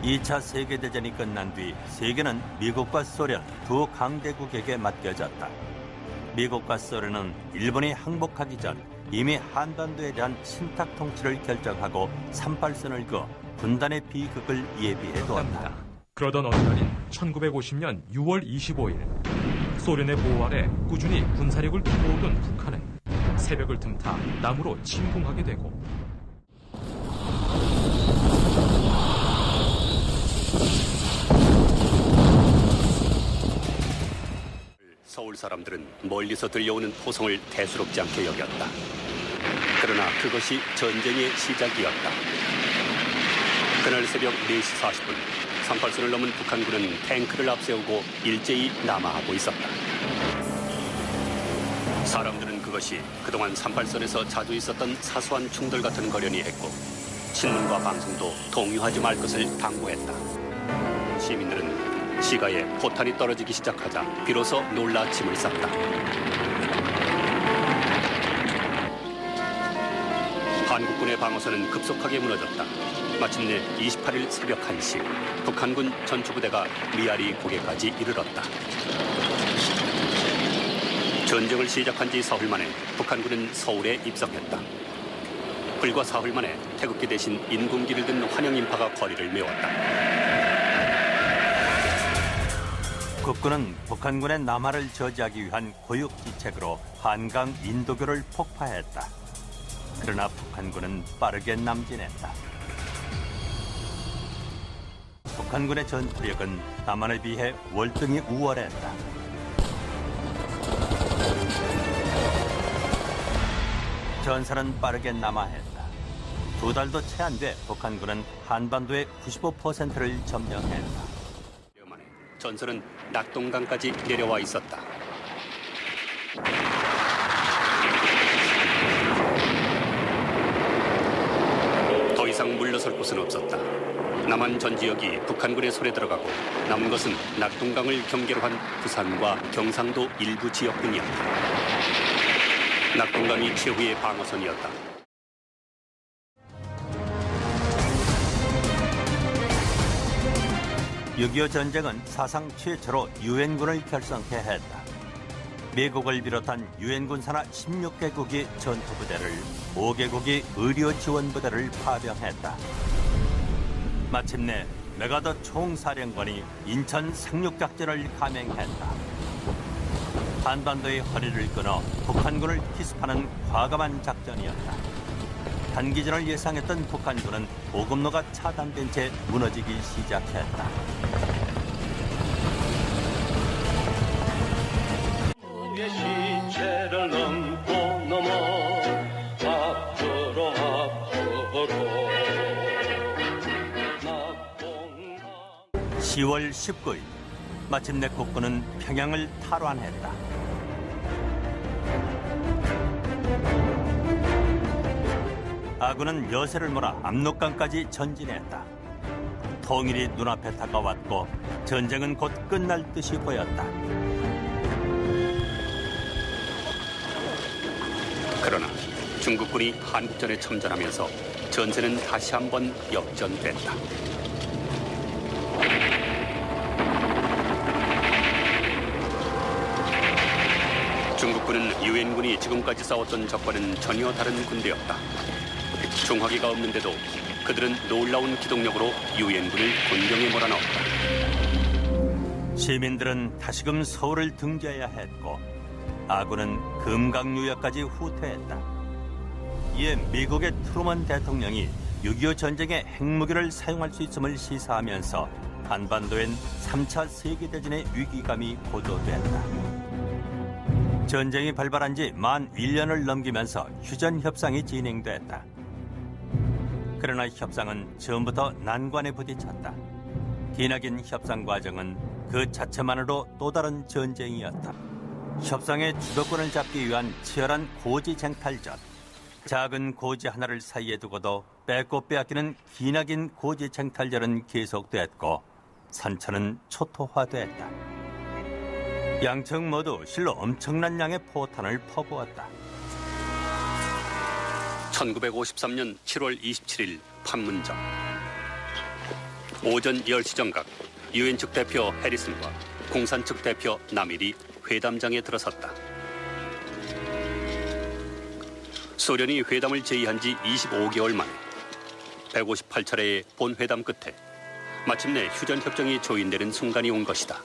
2차 세계대전이 끝난 뒤 세계는 미국과 소련 두 강대국에게 맡겨졌다. 미국과 소련은 일본이 항복하기 전 이미 한반도에 대한 신탁 통치를 결정하고 38선을 그어 분단의 비극을 예비해 두었다. 그러던 어느 날인 1950년 6월 25일 소련의 보호 아래 꾸준히 군사력을 키워오던 북한은 새벽을 틈타 남으로 침공하게 되고 서울 사람들은 멀리서 들려오는 포성을 대수롭지 않게 여겼다. 그러나 그것이 전쟁의 시작이었다. 그날 새벽 4시 40분 38선을 넘은 북한군은 탱크를 앞세우고 일제히 남하하고 있었다. 사람들은 그것이 그동안 38선에서 자주 있었던 사소한 충돌 같은 거련히 했고 신문과 방송도 동요하지 말 것을 당부했다. 시민들은 시가에 포탄이 떨어지기 시작하자 비로소 놀라 짐을 쌌다. 한국군의 방어선은 급속하게 무너졌다. 마침내 28일 새벽 1시 북한군 전투부대가 미아리 고개까지 이르렀다. 전쟁을 시작한 지 사흘 만에 북한군은 서울에 입성했다. 불과 사흘 만에 태극기 대신 인공기를 든 환영 인파가 거리를 메웠다. 국군은 북한군의 남하를 저지하기 위한 고육지책으로 한강 인도교를 폭파했다. 그러나 북한군은 빠르게 남진했다. 북한군의 전투력은 남한에 비해 월등히 우월했다. 전선은 빠르게 남하했다. 2달도 채 안 돼 북한군은 한반도의 95%를 점령했다. 전선은 낙동강까지 내려와 있었다. 더 이상 물러설 곳은 없었다. 남한 전 지역이 북한군의 손에 들어가고 남은 것은 낙동강을 경계로 한 부산과 경상도 일부 지역뿐이었다. 낙동강이 최후의 방어선이었다. 6.25 전쟁은 사상 최초로 유엔군을 결성케 했다. 미국을 비롯한 유엔군 산하 16개국이 전투부대를, 5개국이 의료지원부대를 파병했다. 마침내 메가더 총사령관이 인천 상륙작전을 감행했다. 한반도의 허리를 끊어 북한군을 기습하는 과감한 작전이었다. 단기전을 예상했던 북한군은 보급로가 차단된 채 무너지기 시작했다. 시체를 넘고 넘어 앞으로 앞으로 10월 19일 마침내 국군은 평양을 탈환했다. 아군은 여세를 몰아 압록강까지 전진했다. 통일이 눈앞에 다가왔고 전쟁은 곧 끝날 듯이 보였다. 그러나 중국군이 한국전에 참전하면서 전세는 다시 한번 역전됐다. 중국군은 유엔군이 지금까지 싸웠던 적과는 전혀 다른 군대였다. 중화기가 없는데도 그들은 놀라운 기동력으로 유엔군을 곤경에 몰아넣었다. 시민들은 다시금 서울을 등져야 했고 아군은 금강유역까지 후퇴했다. 이에 미국의 트루먼 대통령이 6.25 전쟁의 핵무기를 사용할 수 있음을 시사하면서 한반도엔 3차 세계대전의 위기감이 고조됐다. 전쟁이 발발한 지 만 1년을 넘기면서 휴전협상이 진행됐다. 그러나 협상은 처음부터 난관에 부딪혔다. 기나긴 협상 과정은 그 자체만으로 또 다른 전쟁이었다. 협상의 주도권을 잡기 위한 치열한 고지쟁탈전. 작은 고지 하나를 사이에 두고도 뺏고 빼앗기는 기나긴 고지쟁탈전은 계속됐고 산천은 초토화됐다. 양측 모두 실로 엄청난 양의 포탄을 퍼부었다. 1953년 7월 27일 판문점. 오전 10시 정각 유엔 측 대표 해리슨과 공산 측 대표 나밀이 회담장에 들어섰다. 소련이 회담을 제의한 지 25개월 만에 158차례의 본회담 끝에 마침내 휴전협정이 조인되는 순간이 온 것이다.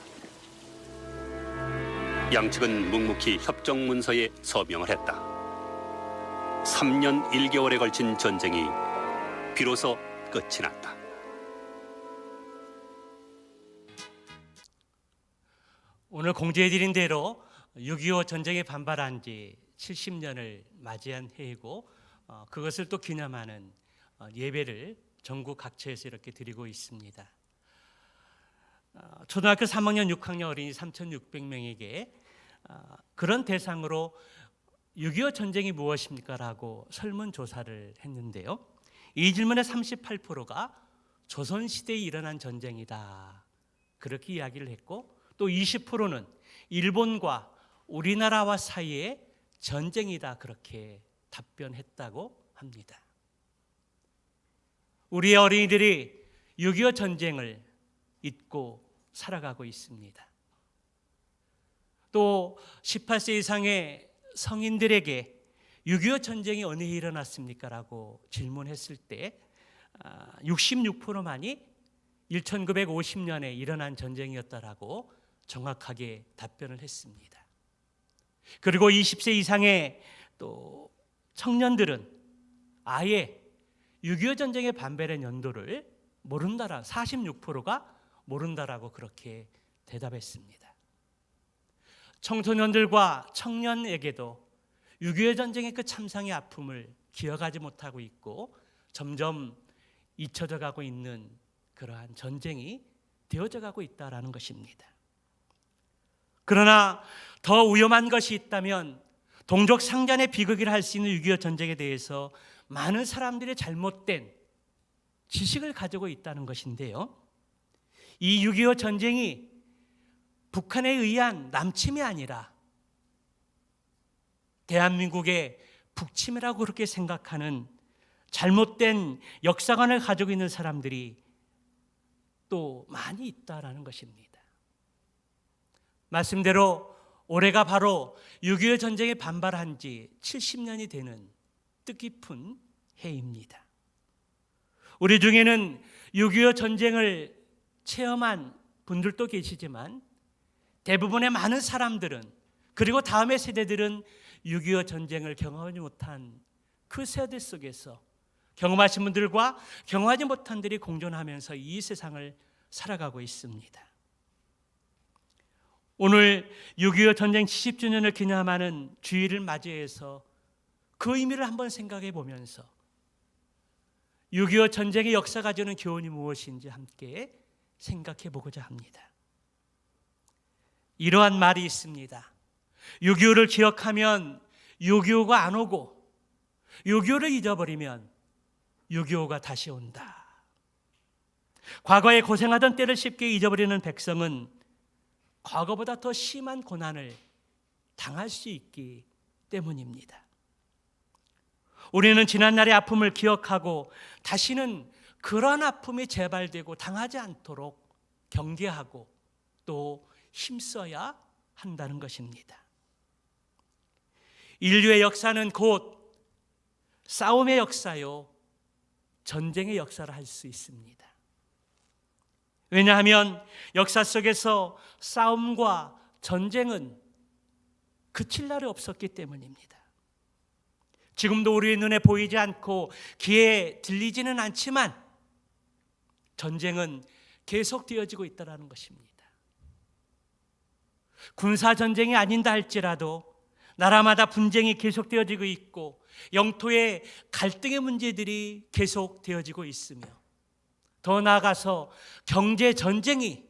양측은 묵묵히 협정 문서에 서명을 했다. 3년 1개월에 걸친 전쟁이 비로소 끝이 났다. 오늘 공지해드린 대로 6.25 전쟁에 반발한 지 70년을 맞이한 해이고 그것을 또 기념하는 예배를 전국 각처에서 이렇게 드리고 있습니다. 초등학교 3학년 6학년 어린이 3,600명에게 그런 대상으로 6.25 전쟁이 무엇입니까? 라고 설문조사를 했는데요. 이 질문의 38%가 조선시대에 일어난 전쟁이다, 그렇게 이야기를 했고, 또 20%는 일본과 우리나라와 사이의 전쟁이다, 그렇게 답변했다고 합니다. 우리의 어린이들이 6.25 전쟁을 잊고 살아가고 있습니다. 또 18세 이상의 성인들에게 6.25 전쟁이 어느 해 일어났습니까? 라고 질문했을 때 66%만이 1950년에 일어난 전쟁이었다라고 정확하게 답변을 했습니다. 그리고 20세 이상의 또 청년들은 아예 6.25 전쟁의 반발의 연도를 모른다라, 46%가 모른다라고 그렇게 대답했습니다. 청소년들과 청년에게도 6.25 전쟁의 그 참상의 아픔을 기억하지 못하고 있고 점점 잊혀져 가고 있는 그러한 전쟁이 되어져 가고 있다라는 것입니다. 그러나 더 위험한 것이 있다면 동족 상잔의 비극이라 할 수 있는 6.25 전쟁에 대해서 많은 사람들이 잘못된 지식을 가지고 있다는 것인데요. 이 6.25 전쟁이 북한에 의한 남침이 아니라 대한민국의 북침이라고 그렇게 생각하는 잘못된 역사관을 가지고 있는 사람들이 또 많이 있다라는 것입니다. 말씀대로 올해가 바로 6.25 전쟁에 반발한 지 70년이 되는 뜻깊은 해입니다. 우리 중에는 6.25 전쟁을 체험한 분들도 계시지만 대부분의 많은 사람들은, 그리고 다음의 세대들은 6.25 전쟁을 경험하지 못한 그 세대 속에서 경험하신 분들과 경험하지 못한 분들이 공존하면서 이 세상을 살아가고 있습니다. 오늘 6.25 전쟁 70주년을 기념하는 주일을 맞이해서 그 의미를 한번 생각해 보면서 6.25 전쟁의 역사가 주는 교훈이 무엇인지 함께 생각해 보고자 합니다. 이러한 말이 있습니다. 6.25를 기억하면 6.25가 안 오고 6.25를 잊어버리면 6.25가 다시 온다. 과거에 고생하던 때를 쉽게 잊어버리는 백성은 과거보다 더 심한 고난을 당할 수 있기 때문입니다. 우리는 지난날의 아픔을 기억하고 다시는 그런 아픔이 재발되고 당하지 않도록 경계하고 또 힘써야 한다는 것입니다. 인류의 역사는 곧 싸움의 역사요, 전쟁의 역사를 할 수 있습니다. 왜냐하면 역사 속에서 싸움과 전쟁은 그칠 날이 없었기 때문입니다. 지금도 우리의 눈에 보이지 않고 귀에 들리지는 않지만 전쟁은 계속되어지고 있다는 것입니다. 군사전쟁이 아닌다 할지라도 나라마다 분쟁이 계속되어지고 있고 영토의 갈등의 문제들이 계속되어지고 있으며 더 나아가서 경제전쟁이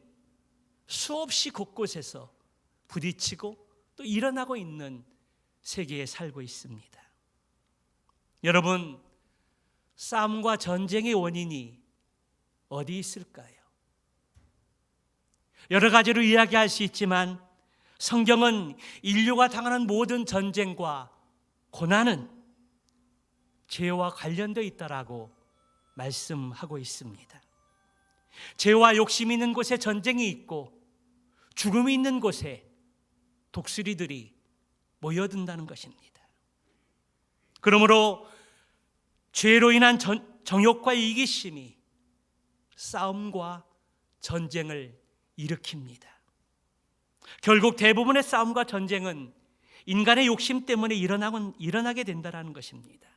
수없이 곳곳에서 부딪히고 또 일어나고 있는 세계에 살고 있습니다. 여러분, 싸움과 전쟁의 원인이 어디 있을까요? 여러 가지로 이야기할 수 있지만 성경은 인류가 당하는 모든 전쟁과 고난은 죄와 관련되어 있다라고 말씀하고 있습니다. 죄와 욕심이 있는 곳에 전쟁이 있고 죽음이 있는 곳에 독수리들이 모여든다는 것입니다. 그러므로 죄로 인한 정욕과 이기심이 싸움과 전쟁을 일으킵니다. 결국 대부분의 싸움과 전쟁은 인간의 욕심 때문에 일어나게 된다는 것입니다.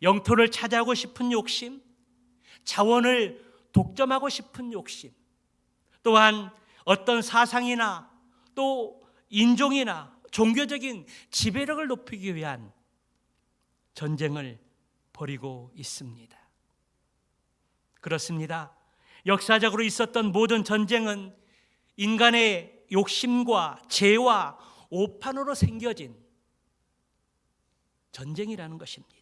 영토를 차지하고 싶은 욕심, 자원을 독점하고 싶은 욕심, 또한 어떤 사상이나 또 인종이나 종교적인 지배력을 높이기 위한 전쟁을 벌이고 있습니다. 그렇습니다. 역사적으로 있었던 모든 전쟁은 인간의 욕심과 죄와 오판으로 생겨진 전쟁이라는 것입니다.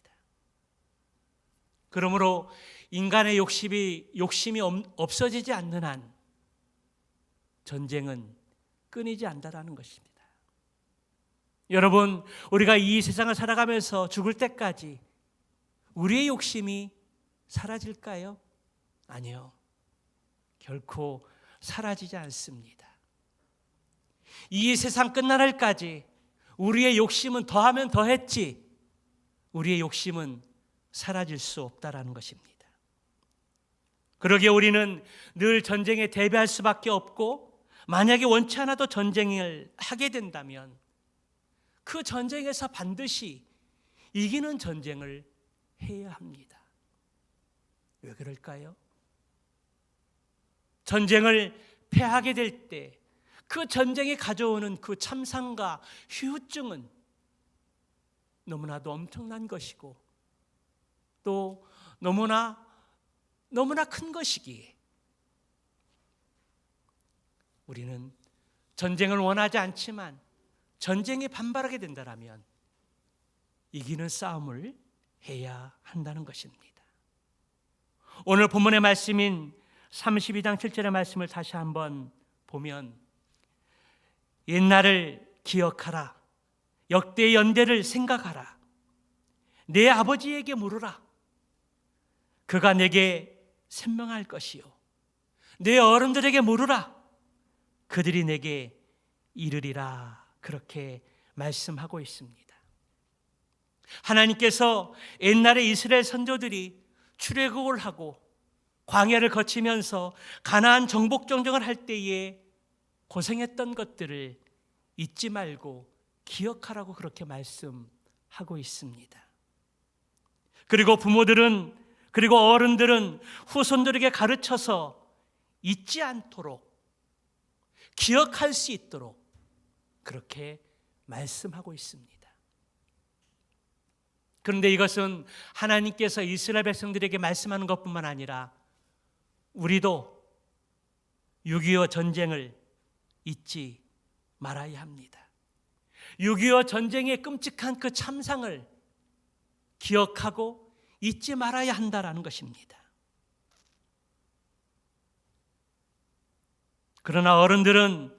그러므로 인간의 욕심이 없어지지 않는 한 전쟁은 끊이지 않는다는 것입니다. 여러분, 우리가 이 세상을 살아가면서 죽을 때까지 우리의 욕심이 사라질까요? 아니요. 결코 사라지지 않습니다. 이 세상 끝날 날까지 우리의 욕심은 더하면 더했지 우리의 욕심은 사라질 수 없다라는 것입니다. 그러기에 우리는 늘 전쟁에 대비할 수밖에 없고, 만약에 원치 않아도 전쟁을 하게 된다면 그 전쟁에서 반드시 이기는 전쟁을 해야 합니다. 왜 그럴까요? 전쟁을 패하게 될 때 그 전쟁이 가져오는 그 참상과 후유증은 너무나도 엄청난 것이고 또 너무나 큰 것이기에 우리는 전쟁을 원하지 않지만 전쟁에 반발하게 된다면 이기는 싸움을 해야 한다는 것입니다. 오늘 본문의 말씀인 32장 7절의 말씀을 다시 한번 보면 옛날을 기억하라. 역대의 연대를 생각하라. 내 아버지에게 물으라. 그가 내게 설명할 것이요. 내 어른들에게 물으라. 그들이 내게 이르리라. 그렇게 말씀하고 있습니다. 하나님께서 옛날에 이스라엘 선조들이 출애굽을 하고 광야를 거치면서 가나안 정복 전쟁을 할 때에 고생했던 것들을 잊지 말고 기억하라고 그렇게 말씀하고 있습니다. 그리고 부모들은, 그리고 어른들은 후손들에게 가르쳐서 잊지 않도록, 기억할 수 있도록 그렇게 말씀하고 있습니다. 그런데 이것은 하나님께서 이스라엘 백성들에게 말씀하는 것뿐만 아니라 우리도 6.25 전쟁을 잊지 말아야 합니다. 6.25 전쟁의 끔찍한 그 참상을 기억하고 잊지 말아야 한다는 것입니다. 그러나 어른들은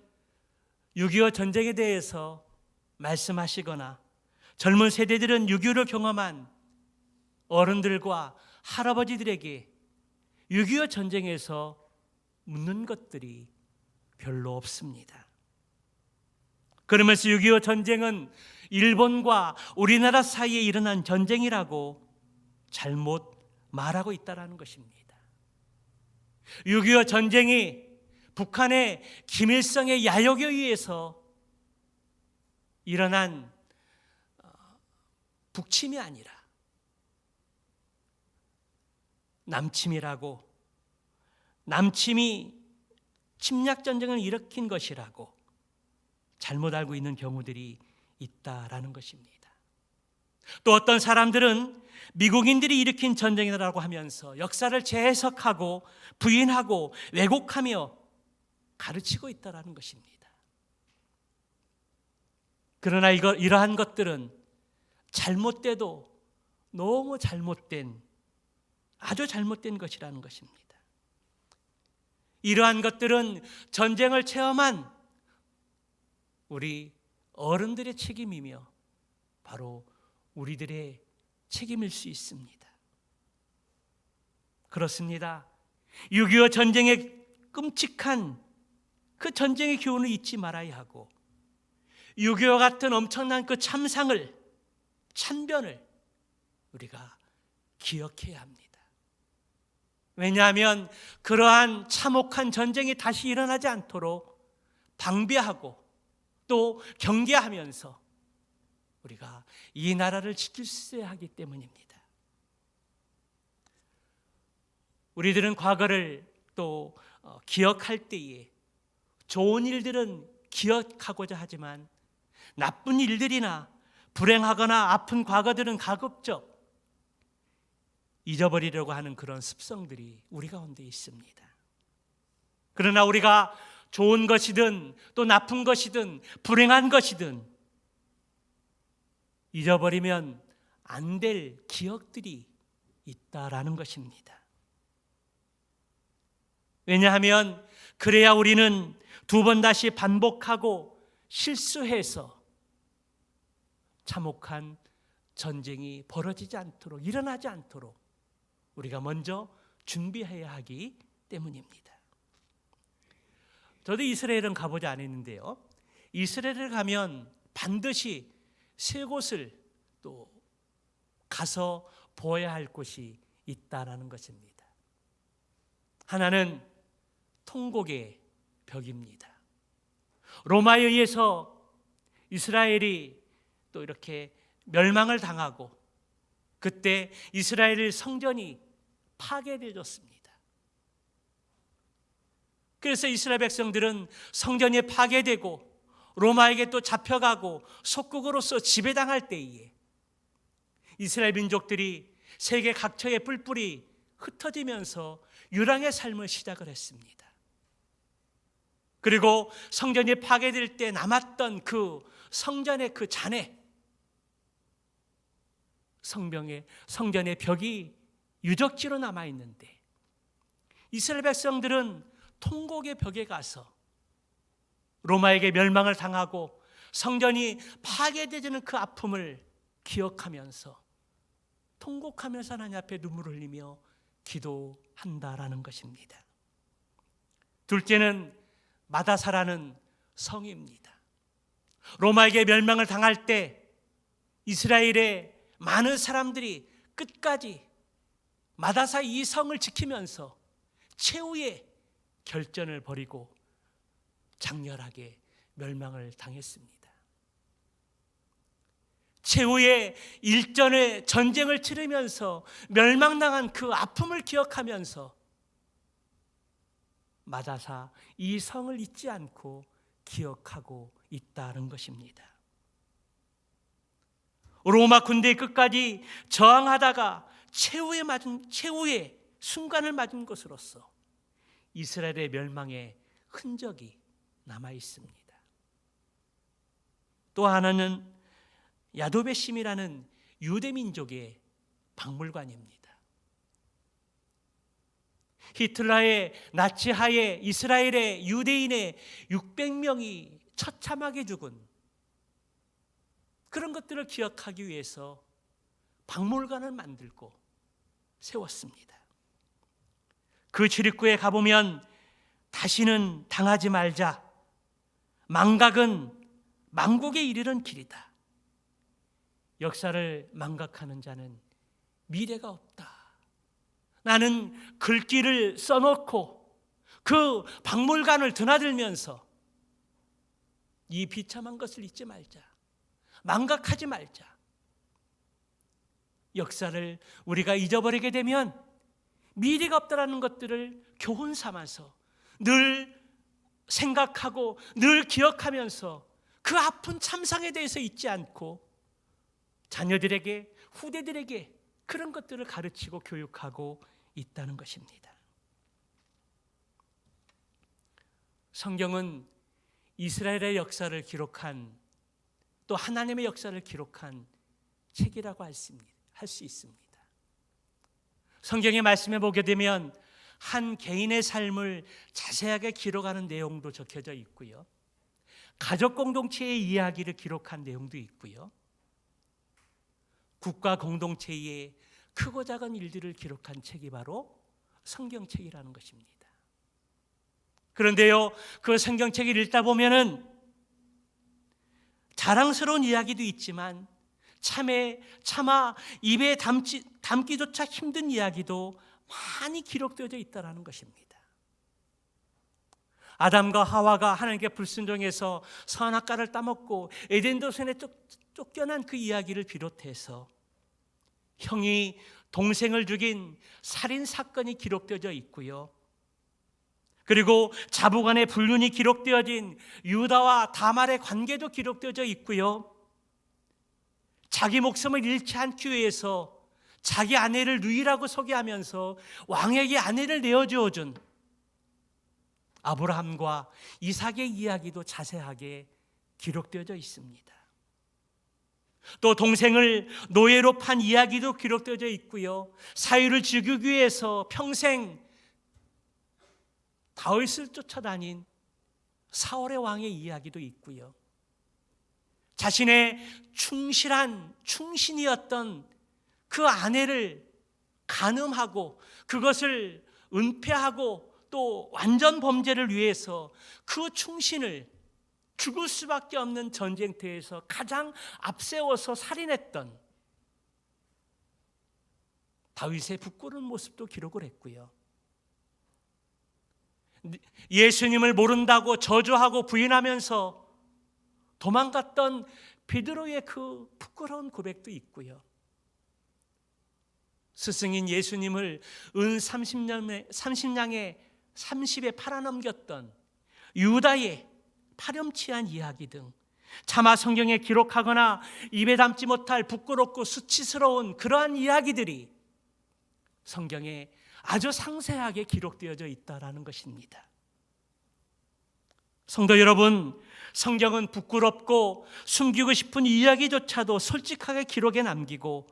6.25 전쟁에 대해서 말씀하시거나 젊은 세대들은 6.25를 경험한 어른들과 할아버지들에게 6.25 전쟁에서 묻는 것들이 별로 없습니다. 그러면서 6.25 전쟁은 일본과 우리나라 사이에 일어난 전쟁이라고 잘못 말하고 있다는 것입니다. 6.25 전쟁이 북한의 김일성의 야욕에 의해서 일어난 북침이 아니라 남침이라고, 남침이 침략 전쟁을 일으킨 것이라고 잘못 알고 있는 경우들이 있다라는 것입니다. 또 어떤 사람들은 미국인들이 일으킨 전쟁이라고 하면서 역사를 재해석하고 부인하고 왜곡하며 가르치고 있다라는 것입니다. 그러나 이러한 것들은 잘못돼도 너무 잘못된, 아주 잘못된 것이라는 것입니다. 이러한 것들은 전쟁을 체험한 우리 어른들의 책임이며 바로 우리들의 책임일 수 있습니다. 그렇습니다. 6.25 전쟁의 끔찍한 그 전쟁의 교훈을 잊지 말아야 하고 6.25 같은 엄청난 그 참상을, 참변을 우리가 기억해야 합니다. 왜냐하면 그러한 참혹한 전쟁이 다시 일어나지 않도록 방비하고 또 경계하면서 우리가 이 나라를 지킬 수 있어야 하기 때문입니다. 우리들은 과거를 또 기억할 때에 좋은 일들은 기억하고자 하지만 나쁜 일들이나 불행하거나 아픈 과거들은 가급적 잊어버리려고 하는 그런 습성들이 우리 가운데 있습니다. 그러나 우리가 좋은 것이든 또 나쁜 것이든 불행한 것이든 잊어버리면 안 될 기억들이 있다라는 것입니다. 왜냐하면 그래야 우리는 두 번 다시 반복하고 실수해서 참혹한 전쟁이 벌어지지 않도록, 일어나지 않도록 우리가 먼저 준비해야 하기 때문입니다. 저도 이스라엘은 가보지 않았는데요, 이스라엘을 가면 반드시 세 곳을 또 가서 보아야 할 곳이 있다라는 것입니다. 하나는 통곡의 벽입니다. 로마에 의해서 이스라엘이 또 이렇게 멸망을 당하고 그때 이스라엘 성전이 파괴되었습니다. 그래서 이스라엘 백성들은 성전이 파괴되고 로마에게 또 잡혀가고 속국으로서 지배당할 때에 이스라엘 민족들이 세계 각처에 뿔뿔이 흩어지면서 유랑의 삶을 시작을 했습니다. 그리고 성전이 파괴될 때 남았던 그 성전의 그 잔해, 성전의 벽이 유적지로 남아있는데 이스라엘 백성들은 통곡의 벽에 가서 로마에게 멸망을 당하고 성전이 파괴되는 그 아픔을 기억하면서 통곡하면서 하나님 앞에 눈물을 흘리며 기도한다라는 것입니다. 둘째는 마다사라는 성입니다. 로마에게 멸망을 당할 때 이스라엘의 많은 사람들이 끝까지 마다사 이 성을 지키면서 최후의 결전을 벌이고 장렬하게 멸망을 당했습니다. 최후의 일전의 전쟁을 치르면서 멸망당한 그 아픔을 기억하면서 마다사 이 성을 잊지 않고 기억하고 있다는 것입니다. 로마 군대의 끝까지 저항하다가 최후의 순간을 맞은 것으로서 이스라엘의 멸망의 흔적이 남아 있습니다. 또 하나는 야도베심이라는 유대 민족의 박물관입니다. 히틀러의 나치하에 이스라엘의 유대인의 600명이 처참하게 죽은 그런 것들을 기억하기 위해서 박물관을 만들고 세웠습니다. 그 출입구에 가보면 다시는 당하지 말자, 망각은 망국에 이르는 길이다, 역사를 망각하는 자는 미래가 없다, 나는 글귀를 써놓고 그 박물관을 드나들면서 이 비참한 것을 잊지 말자, 망각하지 말자. 역사를 우리가 잊어버리게 되면 미래가 없다라는 것들을 교훈 삼아서 늘 생각하고 늘 기억하면서 그 아픈 참상에 대해서 잊지 않고 자녀들에게, 후대들에게 그런 것들을 가르치고 교육하고 있다는 것입니다. 성경은 이스라엘의 역사를 기록한, 또 하나님의 역사를 기록한 책이라고 할 수 있습니다. 성경의 말씀에 보게 되면 한 개인의 삶을 자세하게 기록하는 내용도 적혀져 있고요, 가족 공동체의 이야기를 기록한 내용도 있고요, 국가 공동체의 크고 작은 일들을 기록한 책이 바로 성경책이라는 것입니다. 그런데요, 그 성경책을 읽다 보면은 자랑스러운 이야기도 있지만 차마 입에 담기조차 힘든 이야기도 많이 기록되어져 있다는 것입니다. 아담과 하와가 하나님께 불순종해서 선악과를 따먹고 에덴 동산에 쫓겨난 그 이야기를 비롯해서 형이 동생을 죽인 살인 사건이 기록되어져 있고요. 그리고 자부간의 불륜이 기록되어진 유다와 다말의 관계도 기록되어져 있고요. 자기 목숨을 잃지 않기 위해서 자기 아내를 누이라고 소개하면서 왕에게 아내를 내어주어준 아브라함과 이삭의 이야기도 자세하게 기록되어져 있습니다. 또 동생을 노예로 판 이야기도 기록되어져 있고요. 사위를 죽이기 위해서 평생 다윗을 쫓아다닌 사울의 왕의 이야기도 있고요. 자신의 충신이었던 그 아내를 간음하고 그것을 은폐하고 또 완전 범죄를 위해서 그 충신을 죽을 수밖에 없는 전쟁터에서 가장 앞세워서 살인했던 다윗의 부끄러운 모습도 기록을 했고요. 예수님을 모른다고 저주하고 부인하면서 도망갔던 베드로의 그 부끄러운 고백도 있고요. 스승인 예수님을 은 30냥에 30에 팔아넘겼던 유다의 파렴치한 이야기 등 차마 성경에 기록하거나 입에 담지 못할 부끄럽고 수치스러운 그러한 이야기들이 성경에 아주 상세하게 기록되어져 있다는 것입니다. 성도 여러분, 성경은 부끄럽고 숨기고 싶은 이야기조차도 솔직하게 기록에 남기고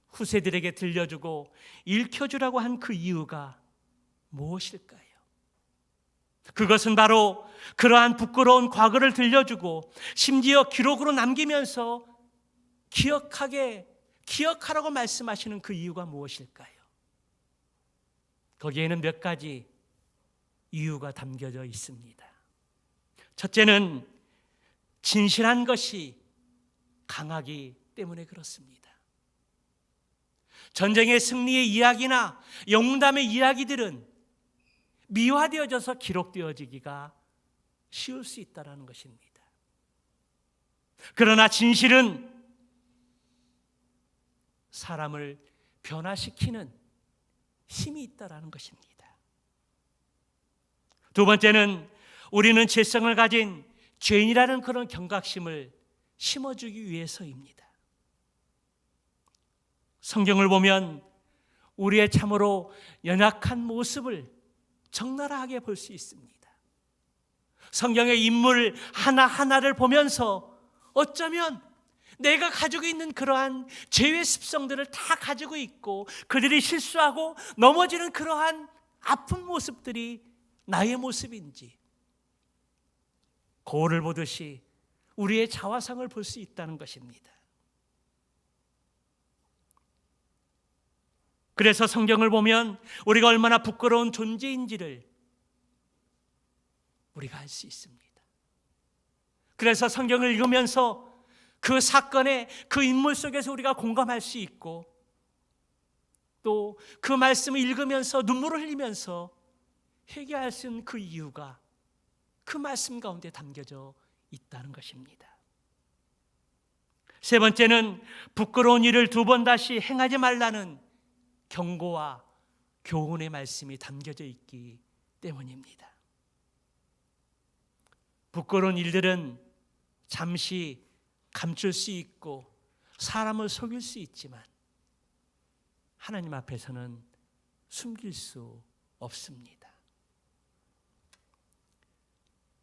후세들에게 들려주고 읽혀주라고 한 그 이유가 무엇일까요? 그것은 바로 그러한 부끄러운 과거를 들려주고 심지어 기록으로 남기면서 기억하라고 말씀하시는 그 이유가 무엇일까요? 거기에는 몇 가지 이유가 담겨져 있습니다. 첫째는 진실한 것이 강하기 때문에 그렇습니다. 전쟁의 승리의 이야기나 영웅담의 이야기들은 미화되어져서 기록되어지기가 쉬울 수 있다는 것입니다. 그러나 진실은 사람을 변화시키는 힘이 있다는 것입니다. 두 번째는 우리는 죄성을 가진 죄인이라는 그런 경각심을 심어주기 위해서입니다. 성경을 보면 우리의 참으로 연약한 모습을 적나라하게 볼 수 있습니다. 성경의 인물 하나하나를 보면서 어쩌면 내가 가지고 있는 그러한 죄의 습성들을 다 가지고 있고 그들이 실수하고 넘어지는 그러한 아픈 모습들이 나의 모습인지 거울을 보듯이 우리의 자화상을 볼 수 있다는 것입니다. 그래서 성경을 보면 우리가 얼마나 부끄러운 존재인지를 우리가 알 수 있습니다. 그래서 성경을 읽으면서 그 사건의 그 인물 속에서 우리가 공감할 수 있고 또 그 말씀을 읽으면서 눈물을 흘리면서 회개할 수 있는 그 이유가 그 말씀 가운데 담겨져 있다는 것입니다. 세 번째는 부끄러운 일을 두 번 다시 행하지 말라는 경고와 교훈의 말씀이 담겨져 있기 때문입니다. 부끄러운 일들은 잠시 감출 수 있고 사람을 속일 수 있지만 하나님 앞에서는 숨길 수 없습니다.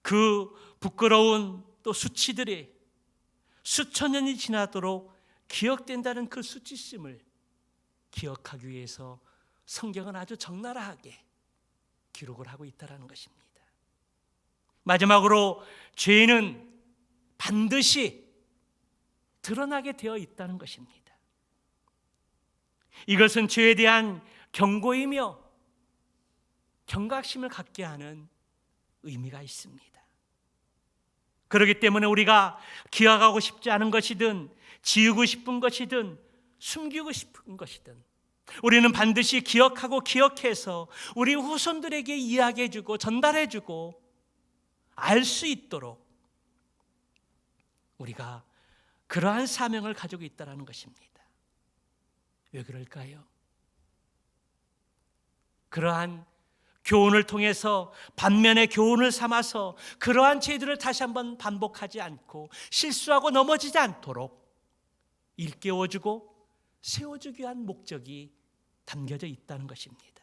그 부끄러운 또 수치들이 수천 년이 지나도록 기억된다는 그 수치심을 기억하기 위해서 성경은 아주 적나라하게 기록을 하고 있다는 것입니다. 마지막으로 죄는 반드시 드러나게 되어 있다는 것입니다. 이것은 죄에 대한 경고이며 경각심을 갖게 하는 의미가 있습니다. 그렇기 때문에 우리가 기억하고 싶지 않은 것이든 지우고 싶은 것이든 숨기고 싶은 것이든 우리는 반드시 기억하고 기억해서 우리 후손들에게 이야기해주고 전달해주고 알 수 있도록 우리가 그러한 사명을 가지고 있다는 것입니다. 왜 그럴까요? 그러한 교훈을 통해서 반면에 교훈을 삼아서 그러한 죄들을 다시 한번 반복하지 않고 실수하고 넘어지지 않도록 일깨워주고 세워주기 위한 목적이 담겨져 있다는 것입니다.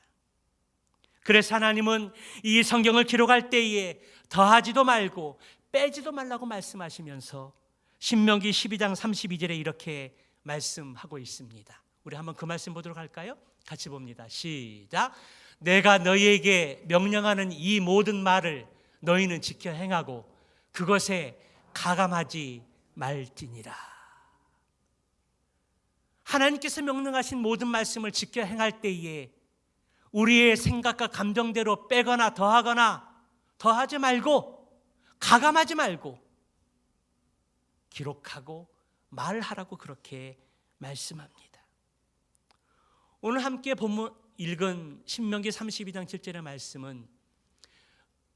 그래서 하나님은 이 성경을 기록할 때에 더하지도 말고 빼지도 말라고 말씀하시면서 신명기 12장 32절에 이렇게 말씀하고 있습니다. 우리 한번 그 말씀 보도록 할까요? 같이 봅니다. 시작. 내가 너희에게 명령하는 이 모든 말을 너희는 지켜 행하고 그것에 가감하지 말지니라. 하나님께서 명령하신 모든 말씀을 지켜 행할 때에 우리의 생각과 감정대로 빼거나 더하거나 더하지 말고 가감하지 말고 기록하고 말하라고 그렇게 말씀합니다. 오늘 함께 본문 읽은 신명기 32장 7절의 말씀은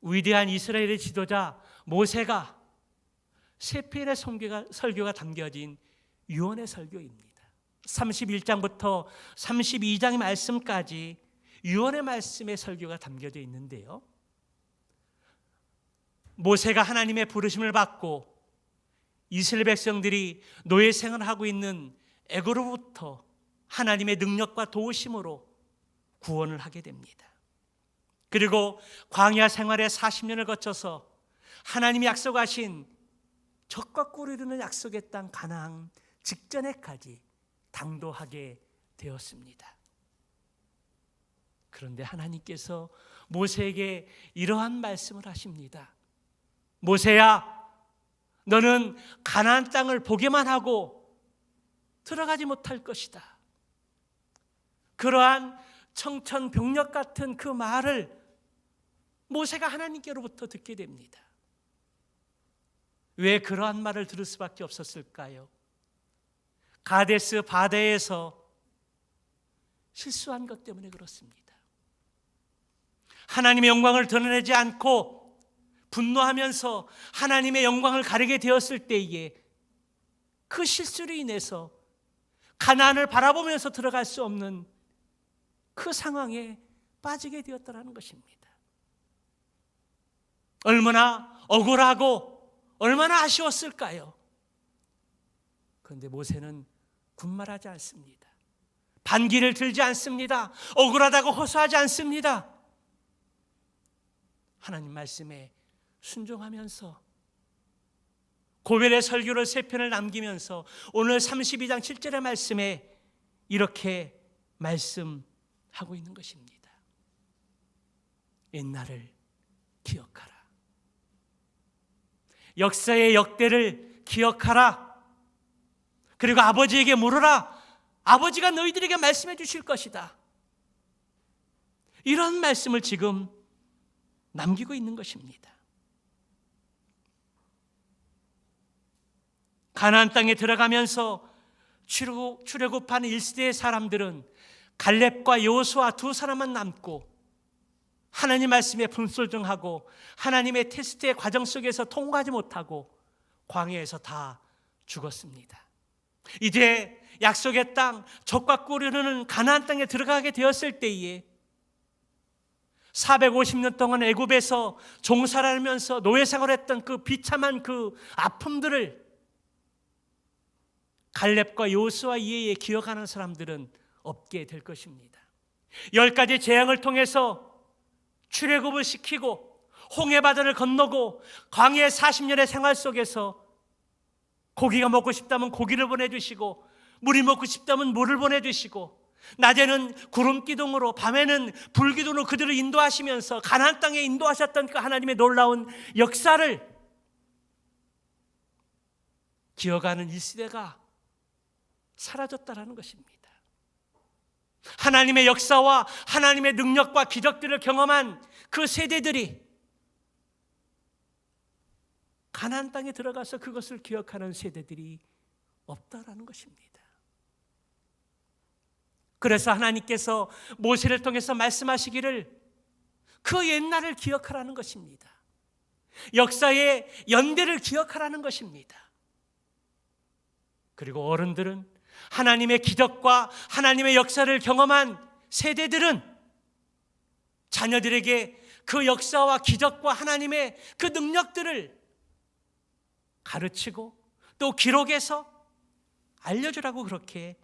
위대한 이스라엘의 지도자 모세가 세 편의 설교가 담겨진 유언의 설교입니다. 31장부터 32장의 말씀까지 유언의 말씀의 설교가 담겨져 있는데요, 모세가 하나님의 부르심을 받고 이스라엘 백성들이 노예 생활을 하고 있는 애고로부터 하나님의 능력과 도우심으로 구원을 하게 됩니다. 그리고 광야 생활의 40년을 거쳐서 하나님이 약속하신 적과 꿀을 이루는 약속의 땅 가나안 직전에까지 당도하게 되었습니다. 그런데 하나님께서 모세에게 이러한 말씀을 하십니다. 모세야, 너는 가나안 땅을 보기만 하고 들어가지 못할 것이다. 그러한 청천벽력 같은 그 말을 모세가 하나님께로부터 듣게 됩니다. 왜 그러한 말을 들을 수밖에 없었을까요? 가데스 바데에서 실수한 것 때문에 그렇습니다. 하나님의 영광을 드러내지 않고 분노하면서 하나님의 영광을 가리게 되었을 때에 그 실수로 인해서 가나안을 바라보면서 들어갈 수 없는 그 상황에 빠지게 되었다는 것입니다. 얼마나 억울하고 얼마나 아쉬웠을까요? 그런데 모세는 군말하지 않습니다. 반기를 들지 않습니다. 억울하다고 호소하지 않습니다. 하나님 말씀에 순종하면서 고별의 설교를 3편을 남기면서 오늘 32장 7절의 말씀에 이렇게 말씀하고 있는 것입니다. 옛날을 기억하라. 역사의 역대를 기억하라. 그리고 아버지에게 물어라. 아버지가 너희들에게 말씀해 주실 것이다. 이런 말씀을 지금 남기고 있는 것입니다. 가나안 땅에 들어가면서 출애굽하는 1세대의 사람들은 갈렙과 여호수아 두 사람만 남고 하나님 말씀에 분솔정하고 하나님의 테스트의 과정 속에서 통과하지 못하고 광야에서 다 죽었습니다. 이제 약속의 땅 젖과 꿀이 흐르는 가나안 땅에 들어가게 되었을 때에 450년 동안 애굽에서 종살하면서 노예 생활했던 그 비참한 그 아픔들을 갈렙과 여호수아 이외에 기억하는 사람들은 없게 될 것입니다. 10가지 재앙을 통해서 출애굽을 시키고 홍해바다를 건너고 광야의 40년의 생활 속에서 고기가 먹고 싶다면 고기를 보내주시고 물이 먹고 싶다면 물을 보내주시고 낮에는 구름 기둥으로 밤에는 불 기둥으로 그들을 인도하시면서 가나안 땅에 인도하셨던 그 하나님의 놀라운 역사를 기억하는 이 시대가 사라졌다라는 것입니다. 하나님의 역사와 하나님의 능력과 기적들을 경험한 그 세대들이 가나안 땅에 들어가서 그것을 기억하는 세대들이 없다라는 것입니다. 그래서 하나님께서 모세를 통해서 말씀하시기를 그 옛날을 기억하라는 것입니다. 역사의 연대를 기억하라는 것입니다. 그리고 어른들은 하나님의 기적과 하나님의 역사를 경험한 세대들은 자녀들에게 그 역사와 기적과 하나님의 그 능력들을 가르치고 또 기록해서 알려주라고 그렇게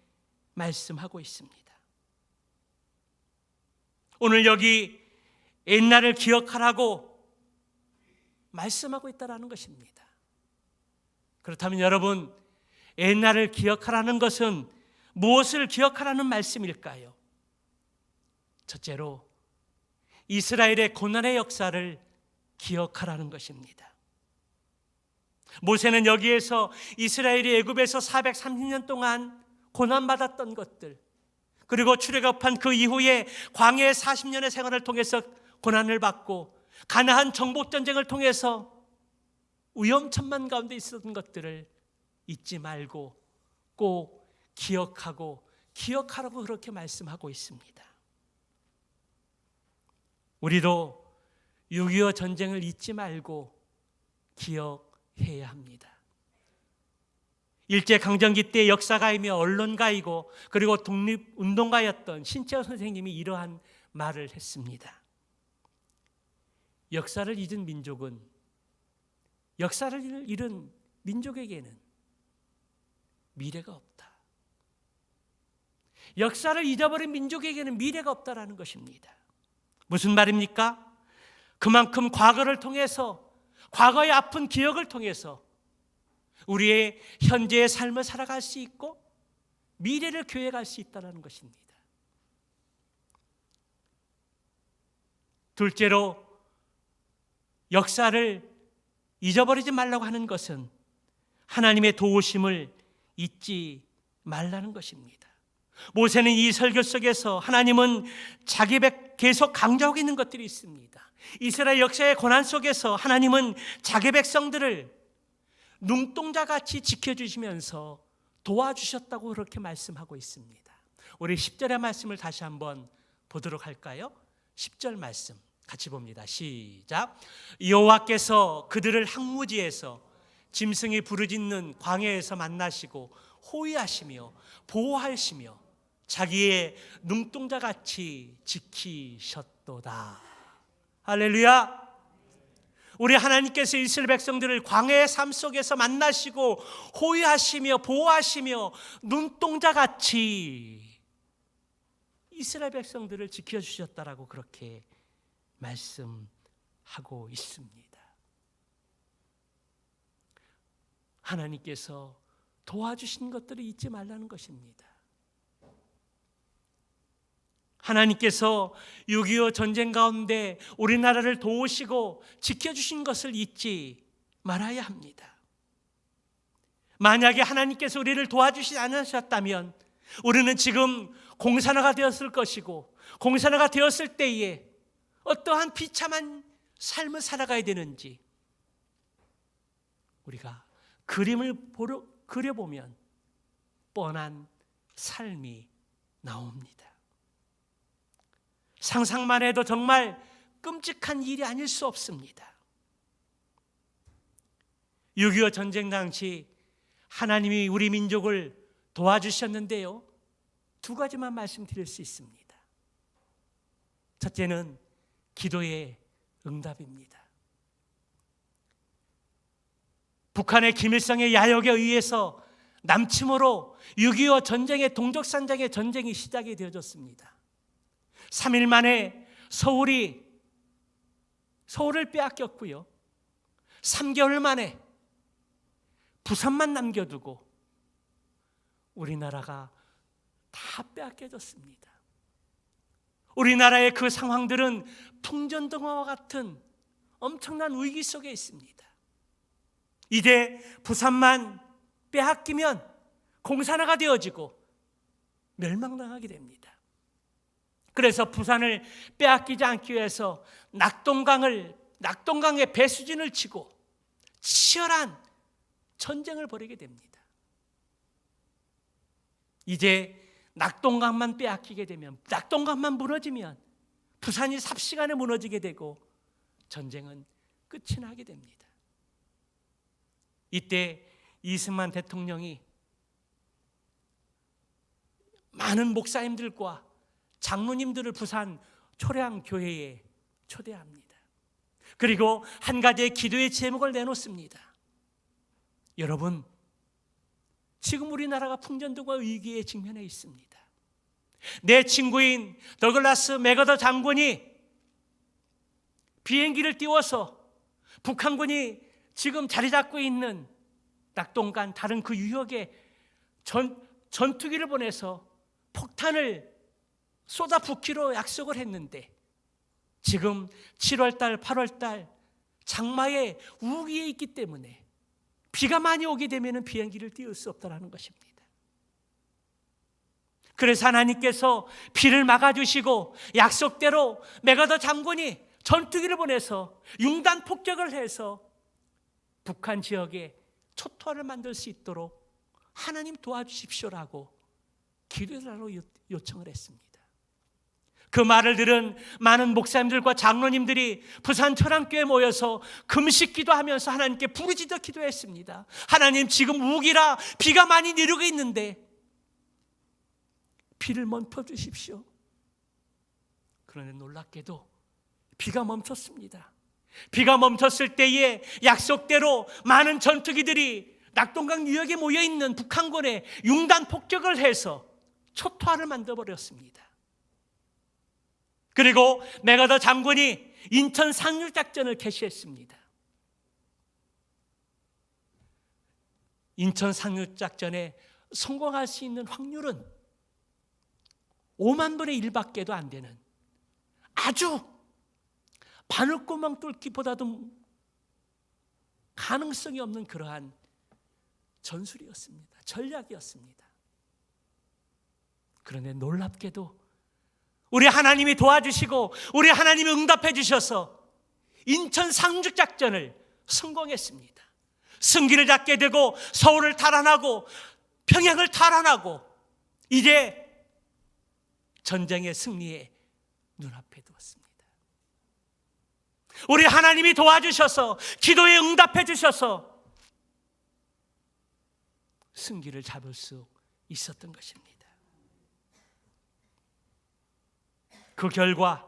말씀하고 있습니다. 오늘 여기 옛날을 기억하라고 말씀하고 있다는 것입니다. 그렇다면 여러분, 옛날을 기억하라는 것은 무엇을 기억하라는 말씀일까요? 첫째로 이스라엘의 고난의 역사를 기억하라는 것입니다. 모세는 여기에서 이스라엘이 애굽에서 430년 동안 고난받았던 것들, 그리고 출애굽한 그 이후에 광야의 40년의 생활을 통해서 고난을 받고 가나안 정복 전쟁을 통해서 위험천만 가운데 있었던 것들을 잊지 말고 꼭 기억하라고 그렇게 말씀하고 있습니다. 우리도 6.25 전쟁을 잊지 말고 기억해야 합니다. 일제강점기 때 역사가이며 언론가이고 그리고 독립운동가였던 신채호 선생님이 이러한 말을 했습니다. 역사를 잊은 민족은, 역사를 잃은 민족에게는 미래가 없다. 역사를 잊어버린 민족에게는 미래가 없다라는 것입니다. 무슨 말입니까? 그만큼 과거를 통해서, 과거의 아픈 기억을 통해서 우리의 현재의 삶을 살아갈 수 있고 미래를 계획할 수 있다는 것입니다. 둘째로 역사를 잊어버리지 말라고 하는 것은 하나님의 도우심을 잊지 말라는 것입니다. 모세는 이 설교 속에서 하나님은 자기 백 계속 강조하고 있는 것들이 있습니다. 이스라엘 역사의 고난 속에서 하나님은 자기 백성들을 눈동자같이 지켜주시면서 도와주셨다고 그렇게 말씀하고 있습니다. 우리 10절의 말씀을 다시 한번 보도록 할까요? 10절 말씀 같이 봅니다. 시작. 여호와께서 그들을 항무지에서 짐승이 부르짖는 광야에서 만나시고 호위하시며 보호하시며 자기의 눈동자같이 지키셨도다. 할렐루야. 우리 하나님께서 이스라엘 백성들을 광야의 삶 속에서 만나시고 호위하시며 보호하시며 눈동자같이 이스라엘 백성들을 지켜주셨다라고 그렇게 말씀하고 있습니다. 하나님께서 도와주신 것들을 잊지 말라는 것입니다. 하나님께서 6.25 전쟁 가운데 우리나라를 도우시고 지켜주신 것을 잊지 말아야 합니다. 만약에 하나님께서 우리를 도와주시지 않으셨다면 우리는 지금 공산화가 되었을 것이고, 공산화가 되었을 때에 어떠한 비참한 삶을 살아가야 되는지 우리가 그림을 그려보면 뻔한 삶이 나옵니다. 상상만 해도 정말 끔찍한 일이 아닐 수 없습니다. 6.25 전쟁 당시 하나님이 우리 민족을 도와주셨는데요, 두 가지만 말씀드릴 수 있습니다. 첫째는 기도의 응답입니다. 북한의 김일성의 야욕에 의해서 남침으로 6.25 전쟁의 동족산장의 전쟁이 시작이 되어졌습니다. 3일 만에 서울을 빼앗겼고요, 3개월 만에 부산만 남겨두고 우리나라가 다 빼앗겨졌습니다. 우리나라의 그 상황들은 풍전등화와 같은 엄청난 위기 속에 있습니다. 이제 부산만 빼앗기면 공산화가 되어지고 멸망당하게 됩니다. 그래서 부산을 빼앗기지 않기 위해서 낙동강에 배수진을 치고 치열한 전쟁을 벌이게 됩니다. 이제 낙동강만 빼앗기게 되면, 낙동강만 무너지면 부산이 삽시간에 무너지게 되고 전쟁은 끝이 나게 됩니다. 이때 이승만 대통령이 많은 목사님들과 장로님들을 부산 초량교회에 초대합니다. 그리고 한 가지의 기도의 제목을 내놓습니다. 여러분, 지금 우리나라가 풍전등과 위기에 직면해 있습니다. 내 친구인 더글라스 맥어더 장군이 비행기를 띄워서 북한군이 지금 자리 잡고 있는 낙동강 다른 그 유역에 전투기를 보내서 폭탄을 쏟아붓기로 약속을 했는데, 지금 7월달, 8월달 장마에 우기에 있기 때문에 비가 많이 오게 되면 비행기를 띄울 수 없다는 것입니다. 그래서 하나님께서 비를 막아주시고 약속대로 맥어더 장군이 전투기를 보내서 융단 폭격을 해서 북한 지역에 초토화를 만들 수 있도록 하나님 도와주십시오라고 기도해달라고 요청을 했습니다. 그 말을 들은 많은 목사님들과 장로님들이 부산 철암교회에 모여서 금식 기도하면서 하나님께 부르짖어 기도했습니다. 하나님, 지금 우기라 비가 많이 내리고 있는데 비를 멈춰 주십시오. 그런데 놀랍게도 비가 멈췄습니다. 비가 멈췄을 때에 약속대로 많은 전투기들이 낙동강 유역에 모여있는 북한군에 융단 폭격을 해서 초토화를 만들어버렸습니다. 그리고 맥어더 장군이 인천 상륙작전을 개시했습니다. 인천 상륙작전에 성공할 수 있는 확률은 5만 분의 1밖에도 안 되는, 아주 바늘구멍 뚫기보다도 가능성이 없는 그러한 전술이었습니다. 전략이었습니다. 그런데 놀랍게도 우리 하나님이 도와주시고 우리 하나님이 응답해 주셔서 인천 상륙작전을 성공했습니다. 승기를 잡게 되고 서울을 탈환하고 평양을 탈환하고 이제 전쟁의 승리에 눈앞에 두었습니다. 우리 하나님이 도와주셔서 기도에 응답해 주셔서 승기를 잡을 수 있었던 것입니다. 그 결과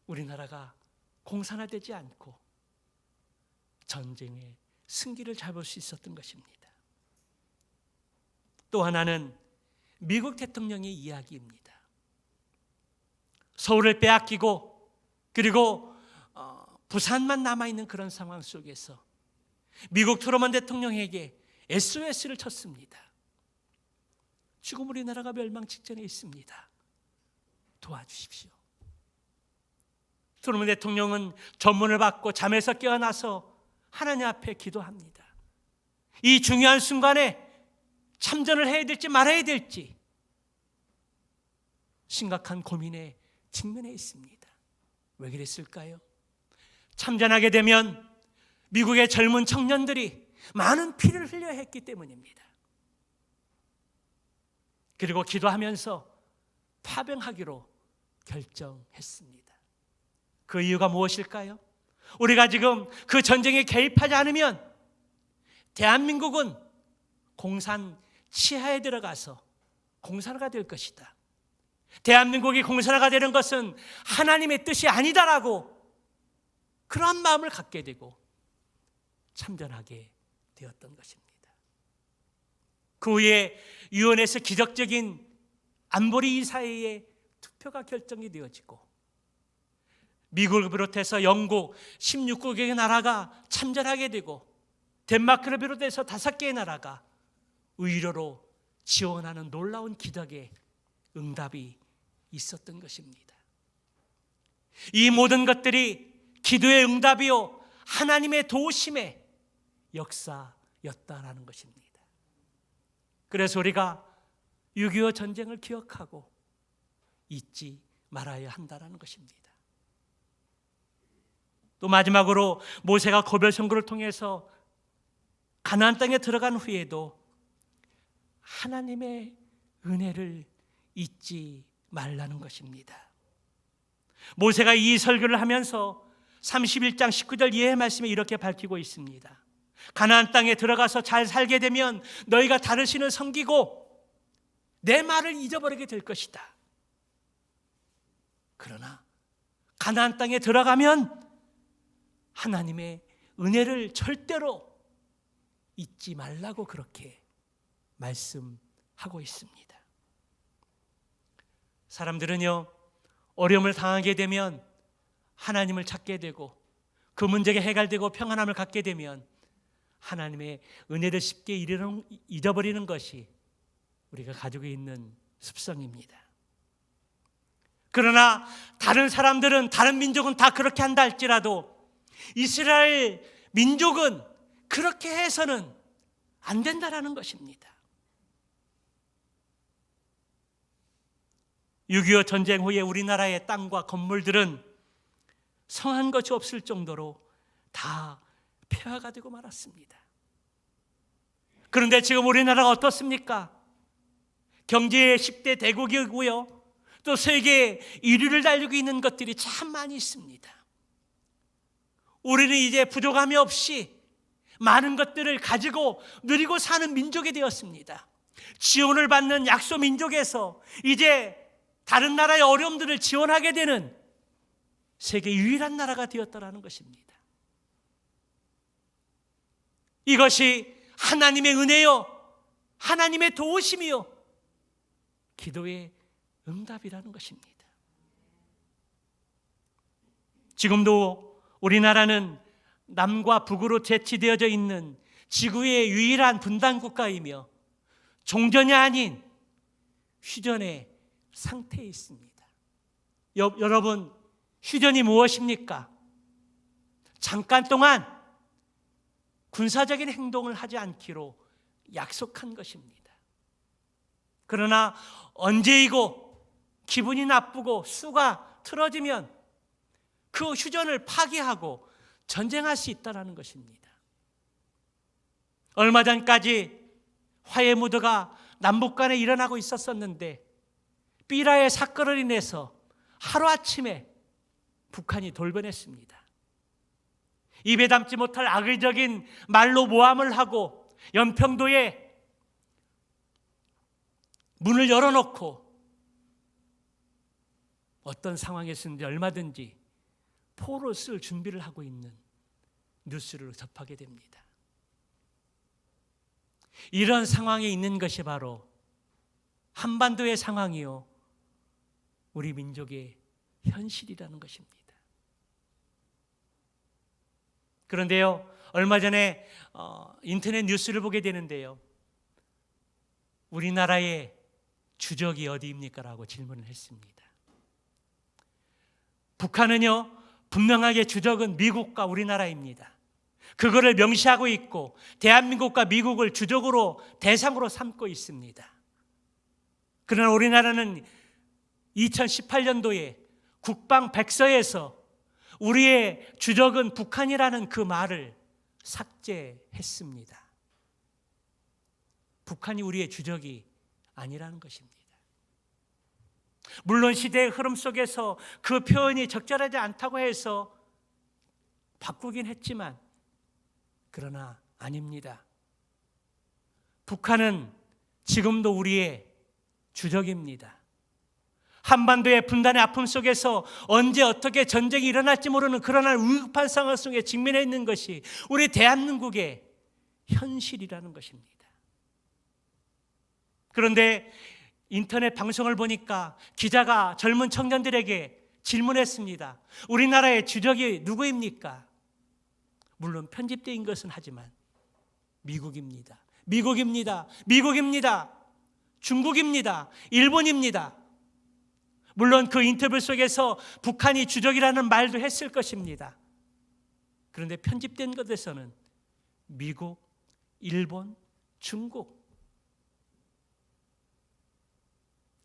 우리나라가 공산화되지 않고 전쟁의 승기를 잡을 수 있었던 것입니다. 또 하나는 미국 대통령의 이야기입니다. 서울을 빼앗기고 그리고 부산만 남아있는 그런 상황 속에서 미국 트루먼 대통령에게 SOS를 쳤습니다. 지금 우리나라가 멸망 직전에 있습니다. 도와주십시오. 트루먼 대통령은 전문을 받고 잠에서 깨어나서 하나님 앞에 기도합니다. 이 중요한 순간에 참전을 해야 될지 말아야 될지 심각한 고민에 직면해 있습니다. 왜 그랬을까요? 참전하게 되면 미국의 젊은 청년들이 많은 피를 흘려야 했기 때문입니다. 그리고 기도하면서 파병하기로 결정했습니다. 그 이유가 무엇일까요? 우리가 지금 그 전쟁에 개입하지 않으면 대한민국은 공산 치하에 들어가서 공산화가 될 것이다. 대한민국이 공산화가 되는 것은 하나님의 뜻이 아니다라고 그런 마음을 갖게 되고 참전하게 되었던 것입니다. 그 후에 유엔에서 기적적인 안보리 이사회의 투표가 결정이 되어지고 미국을 비롯해서 영국 16개의 나라가 참전하게 되고 덴마크를 비롯해서 5개의 나라가 의료로 지원하는 놀라운 기적의 응답이 있었던 것입니다. 이 모든 것들이 기도의 응답이요 하나님의 도우심의 역사였다라는 것입니다. 그래서 우리가 6.25 전쟁을 기억하고 잊지 말아야 한다는 것입니다. 또 마지막으로 모세가 고별 선고를 통해서 가나안 땅에 들어간 후에도 하나님의 은혜를 잊지 말라는 것입니다. 모세가 이 설교를 하면서 31장 19절 이하의 말씀에 이렇게 밝히고 있습니다. 가나안 땅에 들어가서 잘 살게 되면 너희가 다른 신을 섬기고 내 말을 잊어버리게 될 것이다. 그러나 가나안 땅에 들어가면 하나님의 은혜를 절대로 잊지 말라고 그렇게 말씀하고 있습니다. 사람들은요, 어려움을 당하게 되면 하나님을 찾게 되고 그 문제가 해결되고 평안함을 갖게 되면 하나님의 은혜를 쉽게 잊어버리는 것이 우리가 가지고 있는 습성입니다. 그러나 다른 사람들은, 다른 민족은 다 그렇게 한다 할지라도 이스라엘 민족은 그렇게 해서는 안 된다라는 것입니다. 6.25 전쟁 후에 우리나라의 땅과 건물들은 성한 것이 없을 정도로 다 폐허가 되고 말았습니다. 그런데 지금 우리나라가 어떻습니까? 경제의 10대 대국이고요, 또 세계 1위를 달리고 있는 것들이 참 많이 있습니다. 우리는 이제 부족함이 없이 많은 것들을 가지고 누리고 사는 민족이 되었습니다. 지원을 받는 약소 민족에서 이제 다른 나라의 어려움들을 지원하게 되는 세계 유일한 나라가 되었다라는 것입니다. 이것이 하나님의 은혜요, 하나님의 도우심이요, 기도의 응답이라는 것입니다. 지금도 우리나라는 남과 북으로 재치되어져 있는 지구의 유일한 분단 국가이며 종전이 아닌 휴전의 상태에 있습니다. 여러분, 휴전이 무엇입니까? 잠깐 동안 군사적인 행동을 하지 않기로 약속한 것입니다. 그러나 언제이고 기분이 나쁘고 수가 틀어지면 그 휴전을 파기하고 전쟁할 수 있다는 것입니다. 얼마 전까지 화해 무드가 남북 간에 일어나고 있었었는데 삐라의 사건을 인해서 하루아침에 북한이 돌변했습니다. 입에 담지 못할 악의적인 말로 모함을 하고 연평도에 문을 열어놓고 어떤 상황에서든지 얼마든지 포를 쓸 준비를 하고 있는 뉴스를 접하게 됩니다. 이런 상황에 있는 것이 바로 한반도의 상황이요, 우리 민족의 현실이라는 것입니다. 그런데요, 얼마 전에 인터넷 뉴스를 보게 되는데요, 우리나라의 주적이 어디입니까? 라고 질문을 했습니다. 북한은요, 분명하게 주적은 미국과 우리나라입니다. 그거를 명시하고 있고 대한민국과 미국을 주적으로 대상으로 삼고 있습니다. 그러나 우리나라는 2018년도에 국방 백서에서 우리의 주적은 북한이라는 그 말을 삭제했습니다. 북한이 우리의 주적이 아니라는 것입니다. 물론 시대의 흐름 속에서 그 표현이 적절하지 않다고 해서 바꾸긴 했지만, 그러나 아닙니다. 북한은 지금도 우리의 주적입니다. 한반도의 분단의 아픔 속에서 언제 어떻게 전쟁이 일어날지 모르는 그러한 위급한 상황 속에 직면해 있는 것이 우리 대한민국의 현실이라는 것입니다. 그런데 인터넷 방송을 보니까 기자가 젊은 청년들에게 질문했습니다. 우리나라의 주적이 누구입니까? 물론 편집된 것은 하지만 미국입니다. 미국입니다. 미국입니다. 중국입니다. 일본입니다. 물론 그 인터뷰 속에서 북한이 주적이라는 말도 했을 것입니다. 그런데 편집된 것에서는 미국, 일본, 중국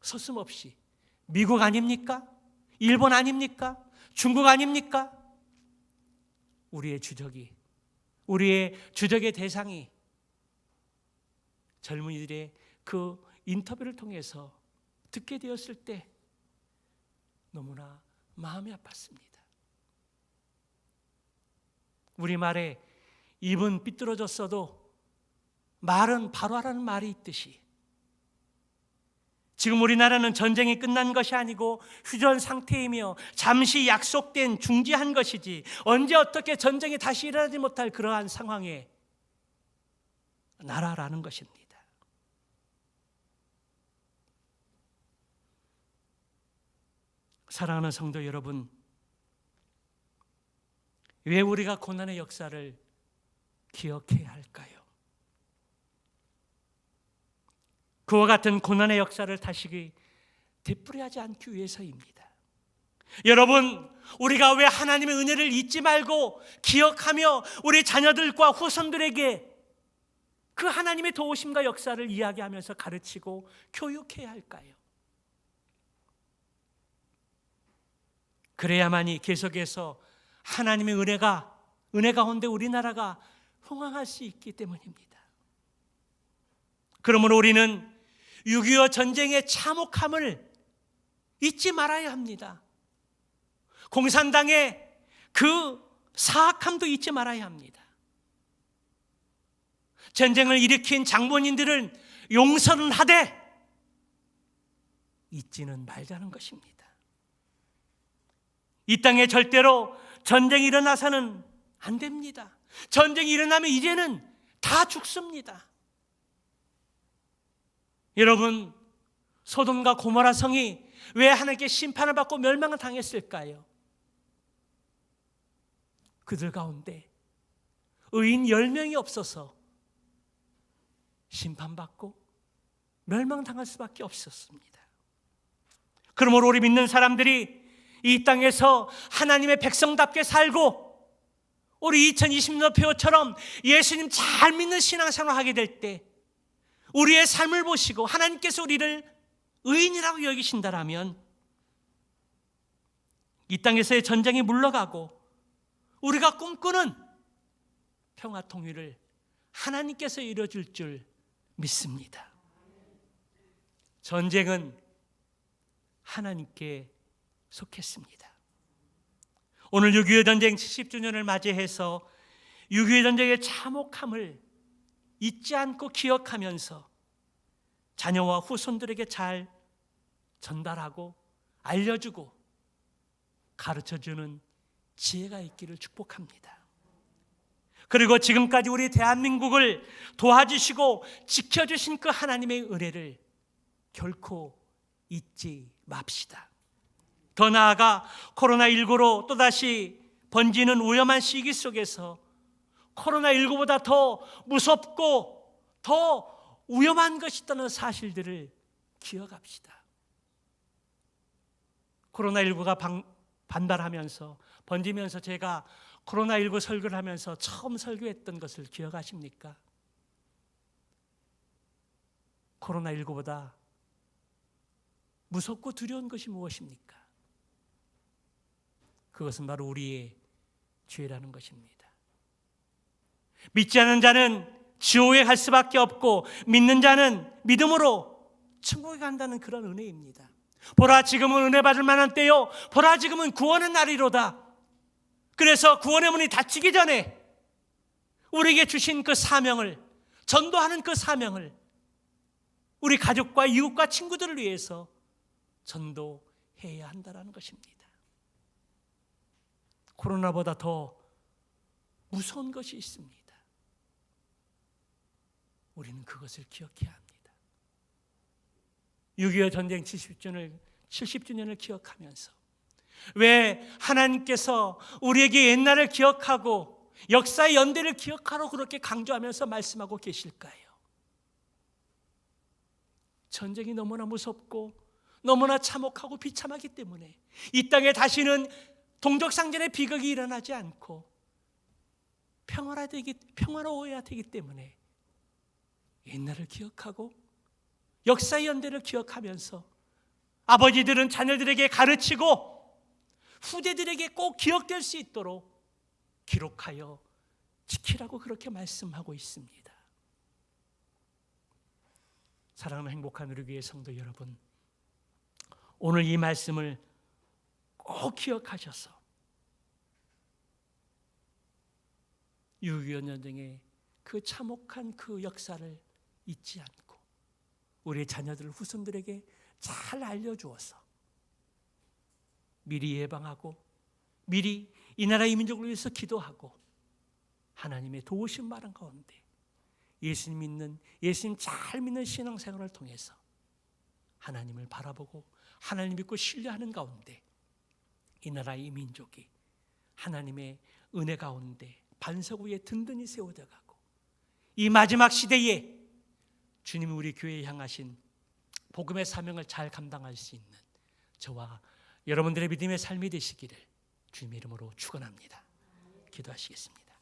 서슴없이 미국 아닙니까? 일본 아닙니까? 중국 아닙니까? 우리의 주적의 대상이 젊은이들의 그 인터뷰를 통해서 듣게 되었을 때 너무나 마음이 아팠습니다. 우리말에 입은 삐뚤어졌어도 말은 바로 하라는 말이 있듯이 지금 우리나라는 전쟁이 끝난 것이 아니고 휴전 상태이며 잠시 약속된 중지한 것이지 언제 어떻게 전쟁이 다시 일어나지 못할 그러한 상황의 나라라는 것입니다. 사랑하는 성도 여러분, 왜 우리가 고난의 역사를 기억해야 할까요? 그와 같은 고난의 역사를 다시 되풀이하지 않기 위해서입니다. 여러분, 우리가 왜 하나님의 은혜를 잊지 말고 기억하며 우리 자녀들과 후손들에게 그 하나님의 도우심과 역사를 이야기하면서 가르치고 교육해야 할까요? 그래야만이 계속해서 하나님의 은혜 가운데 우리나라가 흥황할 수 있기 때문입니다. 그러므로 우리는 6.25 전쟁의 참혹함을 잊지 말아야 합니다. 공산당의 그 사악함도 잊지 말아야 합니다. 전쟁을 일으킨 장본인들은 용서는 하되 잊지는 말자는 것입니다. 이 땅에 절대로 전쟁이 일어나서는 안 됩니다. 전쟁이 일어나면 이제는 다 죽습니다. 여러분, 소돔과 고모라 성이 왜 하나님께 심판을 받고 멸망을 당했을까요? 그들 가운데 의인 10명이 없어서 심판받고 멸망당할 수밖에 없었습니다. 그러므로 우리 믿는 사람들이 이 땅에서 하나님의 백성답게 살고 우리 2020년 표처럼 예수님 잘 믿는 신앙생활을 하게 될 때 우리의 삶을 보시고 하나님께서 우리를 의인이라고 여기신다라면 이 땅에서의 전쟁이 물러가고 우리가 꿈꾸는 평화 통일을 하나님께서 이루어줄 줄 믿습니다. 전쟁은 하나님께 속했습니다. 오늘 6.25 전쟁 70주년을 맞이해서 6.25 전쟁의 참혹함을 잊지 않고 기억하면서 자녀와 후손들에게 잘 전달하고 알려주고 가르쳐주는 지혜가 있기를 축복합니다. 그리고 지금까지 우리 대한민국을 도와주시고 지켜주신 그 하나님의 은혜를 결코 잊지 맙시다. 더 나아가 코로나19로 또다시 번지는 위험한 시기 속에서 코로나19보다 더 무섭고 더 위험한 것이 있다는 사실들을 기억합시다. 코로나19가 반발하면서 번지면서 제가 코로나19 설교를 하면서 처음 설교했던 것을 기억하십니까? 코로나19보다 무섭고 두려운 것이 무엇입니까? 그것은 바로 우리의 죄라는 것입니다. 믿지 않는 자는 지옥에 갈 수밖에 없고 믿는 자는 믿음으로 천국에 간다는 그런 은혜입니다. 보라, 지금은 은혜 받을 만한 때요, 보라, 지금은 구원의 날이로다. 그래서 구원의 문이 닫히기 전에 우리에게 주신 그 사명을, 전도하는 그 사명을 우리 가족과 이웃과 친구들을 위해서 전도해야 한다는 것입니다. 코로나보다 더 무서운 것이 있습니다. 우리는 그것을 기억해야 합니다. 6.25 전쟁 70주년을 기억하면서 왜 하나님께서 우리에게 옛날을 기억하고 역사의 연대를 기억하라고 그렇게 강조하면서 말씀하고 계실까요? 전쟁이 너무나 무섭고 너무나 참혹하고 비참하기 때문에 이 땅에 다시는 동족상전의 비극이 일어나지 않고 평화로워야 되기 때문에 옛날을 기억하고 역사의 연대를 기억하면서 아버지들은 자녀들에게 가르치고 후대들에게 꼭 기억될 수 있도록 기록하여 지키라고 그렇게 말씀하고 있습니다. 사랑하는 행복한 우리 교회 성도 여러분, 오늘 이 말씀을 꼭 기억하셔서 6.25 전쟁의 그 참혹한 그 역사를 잊지 않고 우리 자녀들 후손들에게 잘 알려주어서 미리 예방하고 미리 이 나라 이 민족을 위해서 기도하고 하나님의 도우심 바람 가운데 예수님 믿는, 예수님 잘 믿는 신앙생활을 통해서 하나님을 바라보고 하나님 믿고 신뢰하는 가운데 이 나라 이 민족이 하나님의 은혜 가운데 반석 위에 든든히 세워져 가고 이 마지막 시대에 주님이 우리 교회에 향하신 복음의 사명을 잘 감당할 수 있는 저와 여러분들의 믿음의 삶이 되시기를 주님의 이름으로 축원합니다. 기도하시겠습니다.